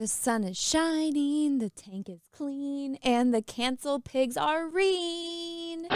The sun is shining, the tank is clean, and the cancel pigs are green.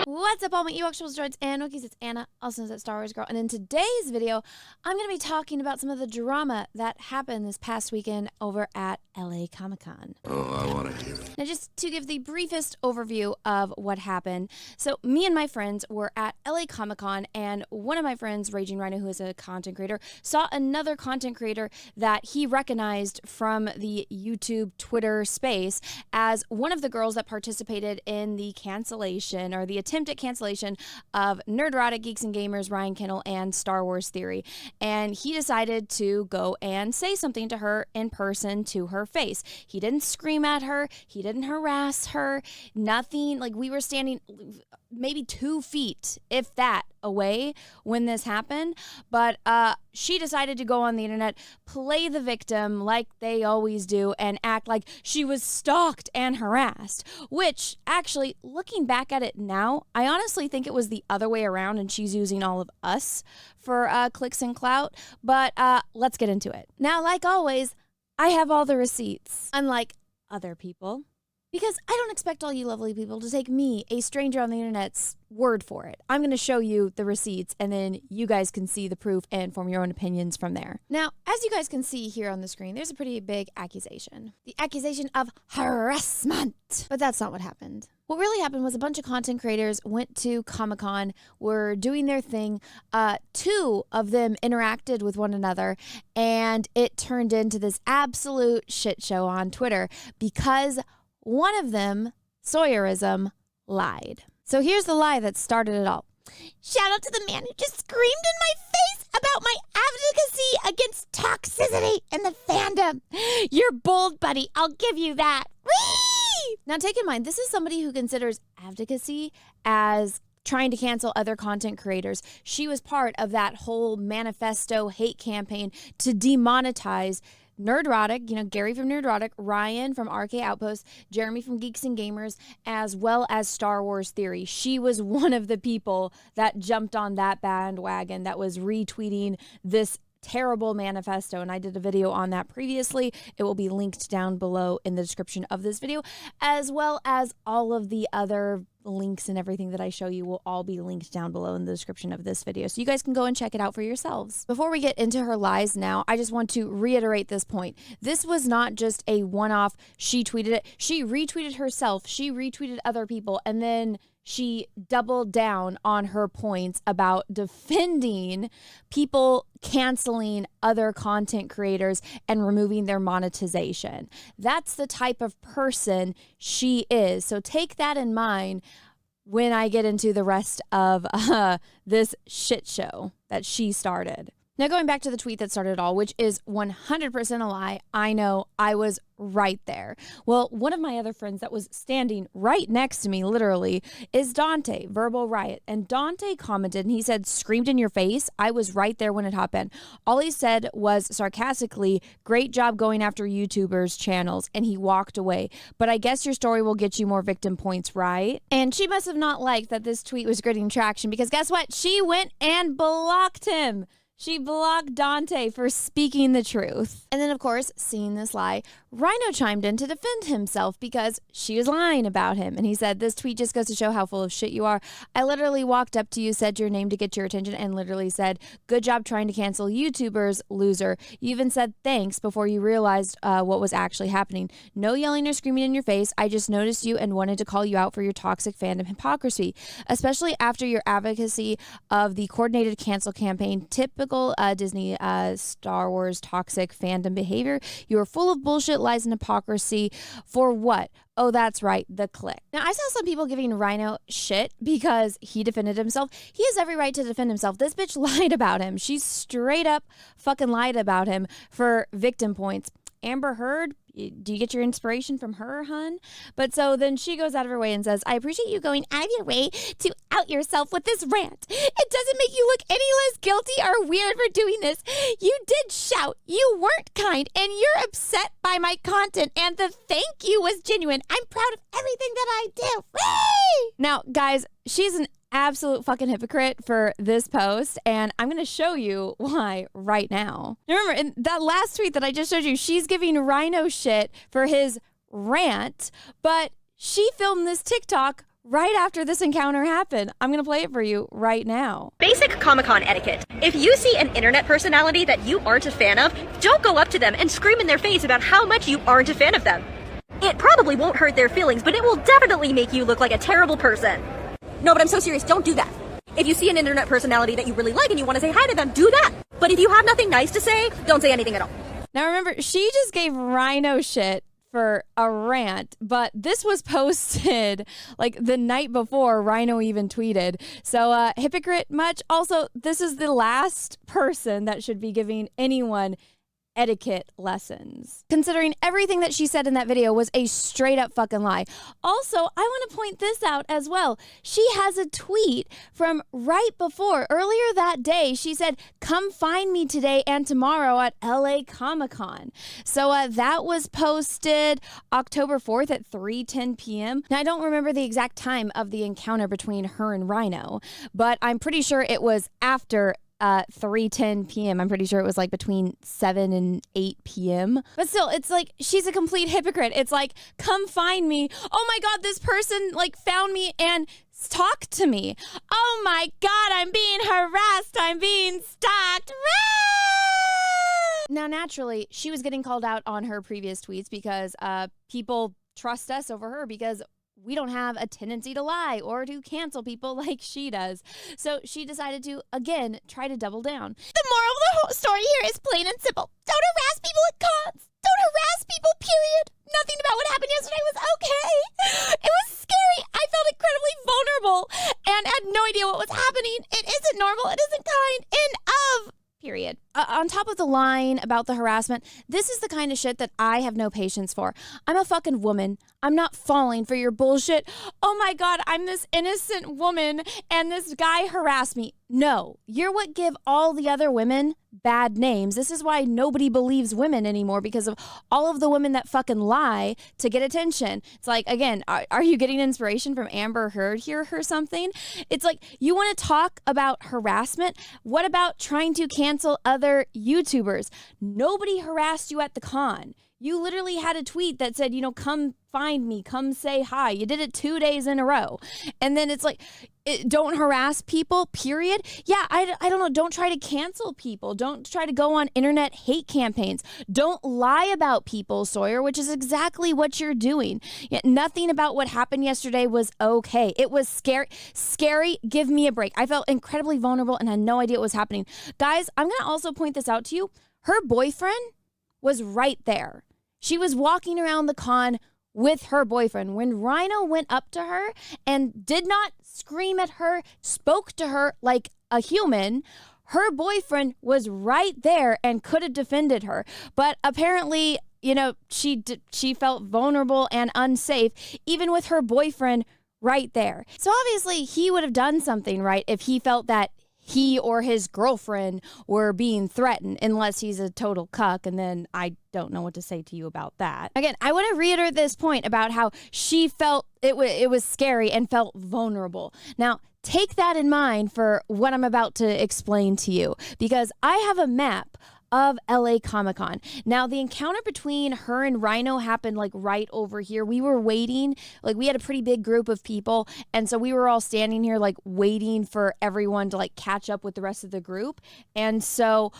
What's up, all my Ewoks, droids, and Wookiees? It's Anna, also known as Star Wars Girl, and in today's video, I'm going to be talking about some of the drama that happened this past weekend over at LA Comic-Con. Oh, I want to hear it. Now, just to give the briefest overview of what happened. So, me and my friends were at LA Comic-Con, and one of my friends, Raging Rhino, who is a content creator, saw another content creator that he recognized from the YouTube, Twitter space as one of the girls that participated in the cancellation, or the attempt at cancellation of Nerdrotic, Geeks and Gamers, Ryan Kennel, and Star Wars Theory. And he decided to go and say something to her in person to her face. He didn't scream at her. He didn't harass her. Nothing. Like, we were standing maybe 2 feet, if that, away when this happened. But she decided to go on the internet, play the victim like they always do, and act like she was stalked and harassed. Which, actually, looking back at it now, I honestly think it was the other way around, and she's using all of us for clicks and clout. But let's get into it. Now, like always, I have all the receipts, unlike other people, because I don't expect all you lovely people to take me, a stranger on the internet's word for it. I'm going to show you the receipts, and then you guys can see the proof and form your own opinions from there. Now, as you guys can see here on the screen, there's a pretty big accusation. The accusation of harassment. But that's not what happened. What really happened was a bunch of content creators went to Comic-Con, were doing their thing. 2 of them interacted with one another, and it turned into this absolute shit show on Twitter because one of them, Sawyerism, lied. So here's the lie that started it all. Shout out to the man who just screamed in my face about my advocacy against toxicity in the fandom. You're bold, buddy. I'll give you that. Whee! Now, take in mind, this is somebody who considers advocacy as trying to cancel other content creators. She was part of that whole manifesto hate campaign to demonetize Nerdrotic, Gary from Nerdrotic, Ryan from RK Outpost, Jeremy from Geeks and Gamers, as well as Star Wars Theory. She was one of the people that jumped on that bandwagon that was retweeting this terrible manifesto, and I did a video on that previously. It will be linked down below in the description of this video, as well as all of the other links and everything that I show you will all be linked down below in the description of this video, so you guys can go and check it out for yourselves. Before we get into her lies now, I just want to reiterate this point. This was not just a one-off, she tweeted it, she retweeted herself, she retweeted other people, and then she doubled down on her points about defending people canceling other content creators and removing their monetization. That's the type of person she is. So take that in mind when I get into the rest of this shit show that she started. Now, going back to the tweet that started it all, which is 100% a lie. I know, I was right there. Well, one of my other friends that was standing right next to me, literally, is Dante, Verbal Riot. And Dante commented, and he said, screamed in your face. I was right there when it happened. All he said was sarcastically, great job going after YouTubers' channels. And he walked away. But I guess your story will get you more victim points, right? And she must have not liked that this tweet was getting traction, because guess what? She went and blocked him. She blocked Dante for speaking the truth. And then, of course, seeing this lie, Rhino chimed in to defend himself because she was lying about him. And he said, this tweet just goes to show how full of shit you are. I literally walked up to you, said your name to get your attention, and literally said, good job trying to cancel YouTubers, loser. You even said thanks before you realized what was actually happening. No yelling or screaming in your face. I just noticed you and wanted to call you out for your toxic fandom hypocrisy, especially after your advocacy of the coordinated cancel campaign. Typical Disney Star Wars toxic fandom behavior. You are full of bullshit, lies, and hypocrisy. For what? Oh, that's right, the click. Now, I saw some people giving Rhino shit because he defended himself. He has every right to defend himself. This bitch lied about him. She straight up fucking lied about him for victim points. Amber Heard, do you get your inspiration from her, hun? But so then she goes out of her way and says, I appreciate you going out of your way to out yourself with this rant. It doesn't make you look any less guilty or weird for doing this. You did shout. You weren't kind, and you're upset by my content, and the thank you was genuine. I'm proud of everything that I do. Whee! Now, guys, she's an absolute fucking hypocrite for this post, and I'm going to show you why right now. Remember, in that last tweet that I just showed you, she's giving Rhino shit for his rant, but she filmed this TikTok right after this encounter happened. I'm going to play it for you right now. Basic Comic-Con etiquette. If you see an internet personality that you aren't a fan of, don't go up to them and scream in their face about how much you aren't a fan of them. It probably won't hurt their feelings, but it will definitely make you look like a terrible person. No, but I'm so serious, don't do that. If you see an internet personality that you really like and you want to say hi to them, do that. But if you have nothing nice to say, don't say anything at all. Now remember, she just gave Rhino shit for a rant, but this was posted like the night before Rhino even tweeted. So hypocrite much? Also, this is the last person that should be giving anyone etiquette lessons, considering everything that she said in that video was a straight up fucking lie. Also, I want to point this out as well. She has a tweet from right before, earlier that day. She said, "Come find me today and tomorrow at LA Comic-Con." So that was posted October 4th at 3:10 p.m. Now, I don't remember the exact time of the encounter between her and Rhino, but I'm pretty sure it was after 3:10 p.m. I'm pretty sure it was like between 7 and 8 p.m. But still, it's like she's a complete hypocrite. It's like, come find me. Oh my God, this person like found me and talked to me. Oh my God, I'm being harassed. I'm being stalked. Now, naturally, she was getting called out on her previous tweets because people trust us over her because we don't have a tendency to lie or to cancel people like she does. So she decided to, again, try to double down. The moral of the whole story here is plain and simple. Don't harass people at cons. Don't harass people, period. Nothing about what happened yesterday was okay. It was scary. I felt incredibly vulnerable and had no idea what was happening. It isn't normal. It isn't kind. End of. Period. On top of the line about the harassment, this is the kind of shit that I have no patience for. I'm a fucking woman. I'm not falling for your bullshit. Oh my God, I'm this innocent woman and this guy harassed me. No, you're what give all the other women bad names. This is why nobody believes women anymore, because of all of the women that fucking lie to get attention. It's like, again, are you getting inspiration from Amber Heard here or something? It's like, you want to talk about harassment? What about trying to cancel other YouTubers? Nobody harassed you at the con. You literally had a tweet that said, come find me, come say hi. You did it 2 days in a row. And then it's like, don't harass people, period. Yeah, I don't know. Don't try to cancel people. Don't try to go on internet hate campaigns. Don't lie about people, Sawyer, which is exactly what you're doing. Yet nothing about what happened yesterday was okay. It was scary. Scary. Give me a break. I felt incredibly vulnerable and had no idea what was happening. Guys, I'm going to also point this out to you. Her boyfriend was right there. She was walking around the con with her boyfriend. When Rhino went up to her and did not scream at her, spoke to her like a human, her boyfriend was right there and could have defended her. But apparently, she felt vulnerable and unsafe, even with her boyfriend right there. So obviously, he would have done something right if he felt that he or his girlfriend were being threatened, unless he's a total cuck, and then I don't know what to say to you about that. Again, I want to reiterate this point about how she felt it was scary and felt vulnerable. Now, take that in mind for what I'm about to explain to you, because I have a map of LA Comic-Con. Now, the encounter between her and Rhino happened like right over here. We were waiting, like we had a pretty big group of people, and so we were all standing here like waiting for everyone to like catch up with the rest of the group. And so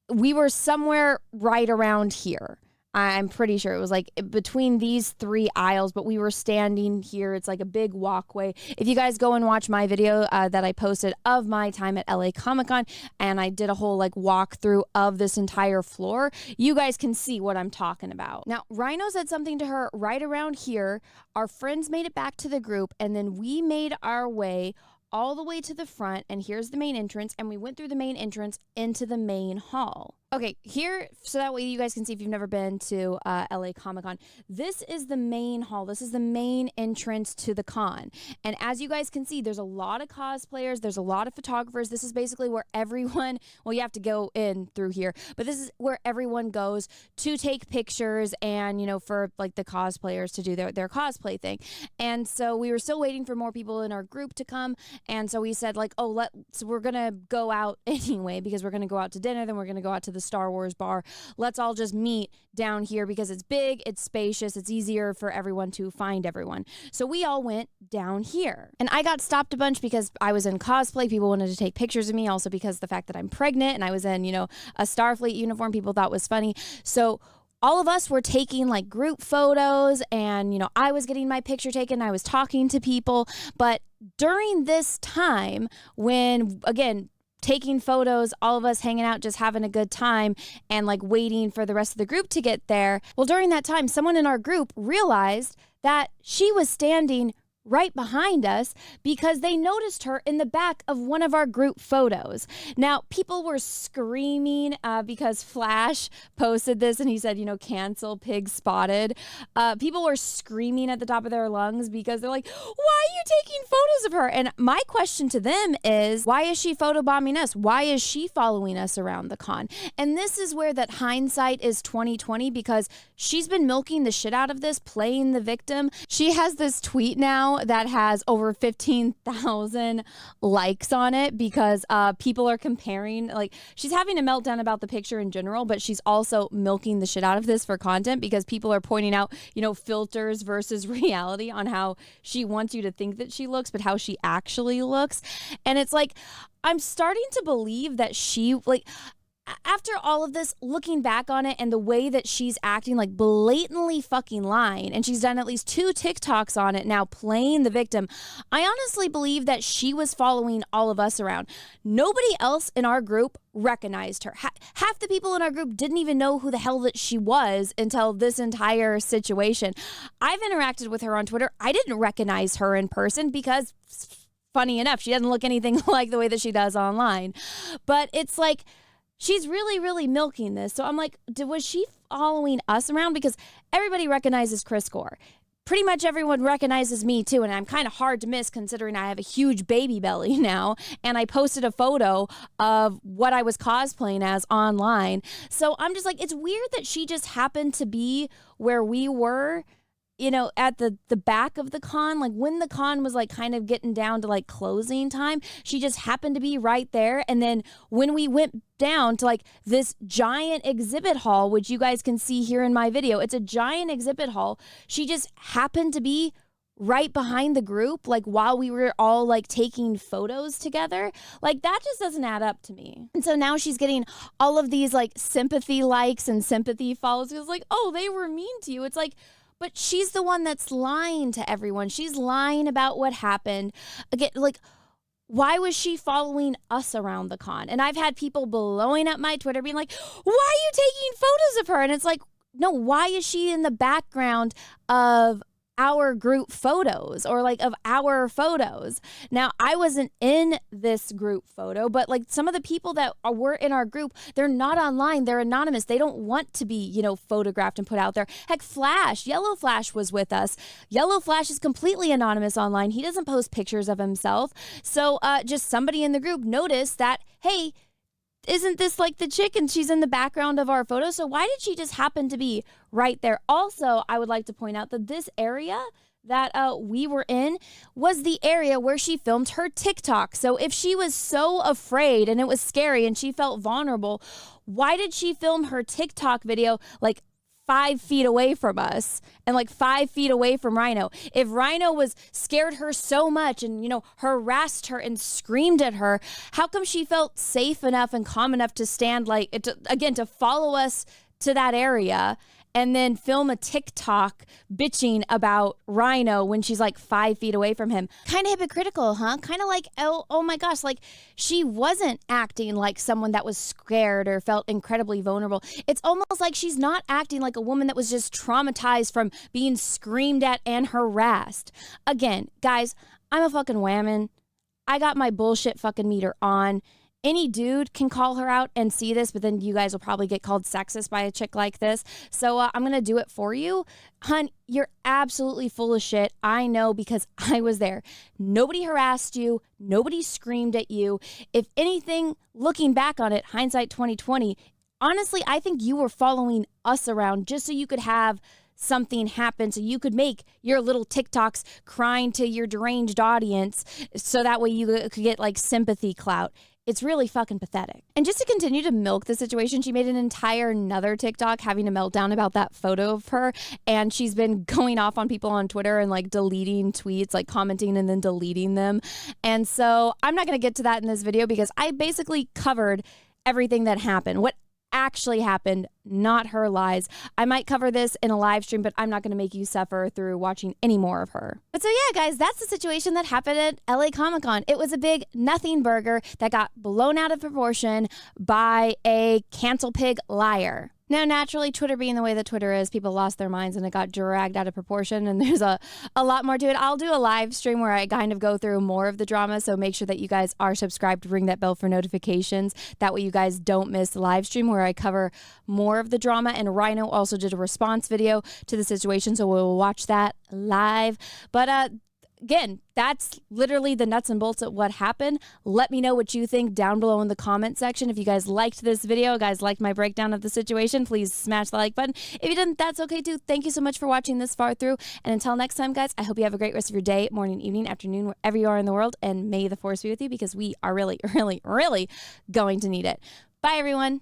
we were somewhere right around here. I'm pretty sure it was like between these 3 aisles, but we were standing here. It's like a big walkway. If you guys go and watch my video that I posted of my time at LA Comic-Con, and I did a whole like walkthrough of this entire floor, you guys can see what I'm talking about. Now, Rhino said something to her right around here. Our friends made it back to the group, and then we made our way all the way to the front, and here's the main entrance, and we went through the main entrance into the main hall. Okay, here, so that way you guys can see if you've never been to LA Comic-Con. This is the main hall. This is the main entrance to the con. And as you guys can see, there's a lot of cosplayers. There's a lot of photographers. This is basically where everyone, well, you have to go in through here, but this is where everyone goes to take pictures and, you know, for like the cosplayers to do their cosplay thing. And so we were still waiting for more people in our group to come. And so we said like, oh, so we're going to go out anyway, because we're going to go out to dinner. Then we're going to go out to the Star Wars bar. Let's all just meet down here because it's big, it's spacious, it's easier for everyone to find everyone. So we all went down here. And I got stopped a bunch because I was in cosplay. People wanted to take pictures of me, also because the fact that I'm pregnant and I was in, you know, a Starfleet uniform, people thought was funny. So all of us were taking like group photos and, you know, I was getting my picture taken. I was talking to people. But during this time when, again, taking photos, all of us hanging out, just having a good time and like waiting for the rest of the group to get there. Well, during that time, someone in our group realized that she was standing right behind us because they noticed her in the back of one of our group photos. Now, people were screaming because Flash posted this and he said, you know, cancel pig spotted. People were screaming at the top of their lungs because they're like, why are you taking photos of her? And my question to them is, why is she photobombing us? Why is she following us around the con? And this is where that hindsight is 2020, because she's been milking the shit out of this, playing the victim. She has this tweet now that has over 15,000 likes on it because people are comparing, like, she's having a meltdown about the picture in general, but she's also milking the shit out of this for content because people are pointing out, you know, filters versus reality on how she wants you to think that she looks, but how she actually looks. And it's like, I'm starting to believe that she, like, after all of this, looking back on it and the way that she's acting, like blatantly fucking lying, and she's done at least 2 TikToks on it now playing the victim, I honestly believe that she was following all of us around. Nobody else in our group recognized her. Half the people in our group didn't even know who the hell that she was until this entire situation. I've interacted with her on Twitter. I didn't recognize her in person because, funny enough, she doesn't look anything like the way that she does online. But it's like, she's really, really milking this. So I'm like, was she following us around? Because everybody recognizes Chris Gore. Pretty much everyone recognizes me too. And I'm kind of hard to miss considering I have a huge baby belly now. And I posted a photo of what I was cosplaying as online. So I'm just like, it's weird that she just happened to be where we were, you know, at the back of the con, like when the con was like kind of getting down to like closing time, she just happened to be right there. And then when we went down to like this giant exhibit hall, which you guys can see here in my video, it's a giant exhibit hall. She just happened to be right behind the group, like while we were all like taking photos together. Like that just doesn't add up to me. And so now she's getting all of these like sympathy likes and sympathy follows. It's like, oh, they were mean to you. It's like, but she's the one that's lying to everyone. She's lying about what happened. Again, like, why was she following us around the con? And I've had people blowing up my Twitter being like, why are you taking photos of her? And it's like, no, why is she in the background of our group photos or like of our photos? Now, I wasn't in this group photo, but like some of the people that were in our group, they're not online. They're anonymous. They don't want to be, you know, photographed and put out there. Heck, Flash, Yellow Flash was with us. Yellow Flash is completely anonymous online. He doesn't post pictures of himself. So just somebody in the group noticed that, hey, isn't this like the chick and she's in the background of our photo? So why did she just happen to be right there? Also, I would like to point out that this area that we were in was the area where she filmed her TikTok. So if she was so afraid and it was scary and she felt vulnerable, why did she film her TikTok video like 5 feet away from us and like 5 feet away from Rhino? If Rhino was scared her so much and, you know, harassed her and screamed at her, how come she felt safe enough and calm enough to stand like, to follow us to that area and then film a TikTok bitching about Rhino when she's like 5 feet away from him? Kind of hypocritical, huh? Kind of like, oh my gosh, like she wasn't acting like someone that was scared or felt incredibly vulnerable. It's almost like she's not acting like a woman that was just traumatized from being screamed at and harassed. Again, guys, I'm a fucking whammon. I got my bullshit fucking meter on. any dude can call her out and see this, but then you guys will probably get called sexist by a chick like this. So I'm going to do it for you. Hun, you're absolutely full of shit. I know because I was there. Nobody harassed you. Nobody screamed at you. If anything, looking back on it, hindsight 2020, honestly, I think you were following us around just so you could have something happen, so you could make your little TikToks crying to your deranged audience so that way you could get like sympathy clout. It's really fucking pathetic. And just to continue to milk the situation, she made an entire another TikTok having a meltdown about that photo of her. And she's been going off on people on Twitter and like deleting tweets, like commenting and then deleting them. And so I'm not going to get to that in this video because I basically covered everything that happened. What actually happened, not her lies. I might cover this in a live stream, but I'm not going to make you suffer through watching any more of her. But so yeah, guys, that's the situation that happened at LA Comic-Con. It was a big nothing burger that got blown out of proportion by a cancel pig liar. Now, naturally, Twitter being the way that Twitter is, people lost their minds and it got dragged out of proportion, and there's a lot more to it. I'll do a live stream where I kind of go through more of the drama, so make sure that you guys are subscribed, ring that bell for notifications. That way you guys don't miss the live stream where I cover more of the drama, and Rhino also did a response video to the situation, so we'll watch that live. But again, that's literally the nuts and bolts of what happened. Let me know what you think down below in the comment section. If you guys liked this video, guys liked my breakdown of the situation, please smash the like button. If you didn't, that's okay too. Thank you so much for watching this far through. And until next time, guys, I hope you have a great rest of your day, morning, evening, afternoon, wherever you are in the world. And may the force be with you because we are really, really, really going to need it. Bye, everyone.